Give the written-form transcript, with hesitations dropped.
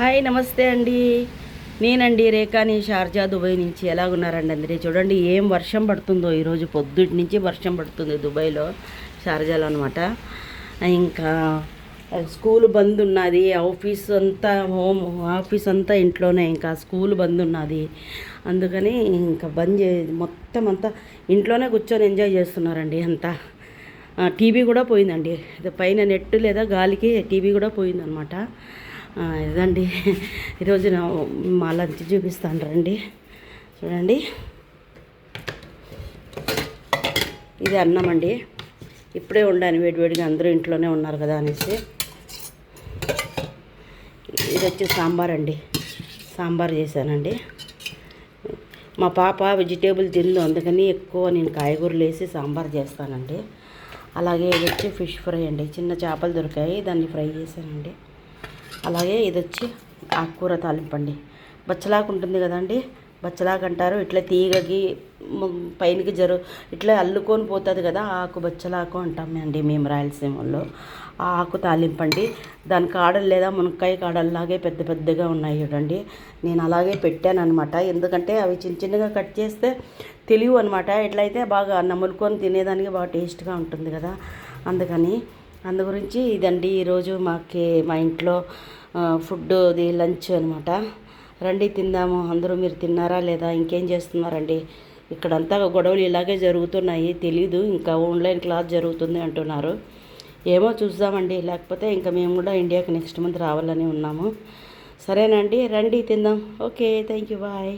Hi నమస్తే అండి. నేనండి రేఖాని షార్జా దుబాయ్ నుంచి. ఎలాగున్నారండి అందరూ? చూడండి ఏం వర్షం పడుతుందో ఈరోజు పొద్దుటి నుంచి వర్షం పడుతుంది దుబాయ్లో, షార్జాలో అనమాట. ఇంకా స్కూల్ బంద్ ఉన్నది, ఆఫీస్ అంతా ఇంట్లోనే, ఇంకా స్కూల్ బంద్ ఉన్నది. అందుకని ఇంకా మొత్తం అంతా ఇంట్లోనే కూర్చొని ఎంజాయ్ చేస్తున్నారండి అంతా. టీవీ కూడా పోయిందండి, పైన నెట్ లేదా గాలికి టీవీ కూడా పోయిందనమాట. ఇదండి ఈరోజు మా లంచ్ చూపిస్తాను రండి. చూడండి, ఇది అన్నం అండి. ఇప్పుడే వండాను వేడివేడిగా, అందరూ ఇంట్లోనే ఉన్నారు కదా అనేసి. ఇది వచ్చి సాంబార్ అండి, సాంబార్ చేశానండి. మా పాప వెజిటేబుల్ తిందు, అందుకని ఎక్కువ నేను కాయగూరలు వేసి సాంబార్ చేస్తానండి. అలాగే ఇది వచ్చి ఫిష్ ఫ్రై అండి, చిన్న చేపలు దొరికాయి, దాన్ని ఫ్రై చేశానండి. అలాగే ఇది వచ్చి ఆకుకూర తాలింపండి. బచ్చలాకు ఉంటుంది కదండి, బచ్చలాకు అంటారు. ఇట్లా తీగకి పైనకి ఇట్లా అల్లుకొని పోతుంది కదా, ఆకు బచ్చలాకు అంటామండి మేము రాయలసీమలో. ఆ ఆకు తాలింపండి. దాని కాడలు లేదా మునక్కాయ కాడల్లాగే పెద్ద పెద్దగా ఉన్నాయి చూడండి. నేను అలాగే పెట్టాను అనమాట, ఎందుకంటే అవి చిన్న చిన్నగా కట్ చేస్తే తెలియవు అనమాట. ఇట్లయితే బాగా నములుకొని తినేదానికి బాగా టేస్ట్గా ఉంటుంది కదా, అందు గురించి ఇదండి ఈరోజు మా ఇంట్లో ఫుడ్ది లంచ్ అనమాట. రండి తిందాము అందరూ. మీరు తిన్నారా లేదా? ఇంకేం చేస్తున్నారండి? ఇక్కడంతా గొడవలు ఇలాగే జరుగుతున్నాయి, తెలీదు. ఇంకా ఆన్లైన్ క్లాస్ జరుగుతుంది అంటున్నారు. ఏమో చూద్దామండి, లేకపోతే ఇంకా మేము కూడా ఇండియాకి నెక్స్ట్ మంత్ రావాలని ఉన్నాము. సరేనండి, రండి తిందాం. Okay, thank you, bye.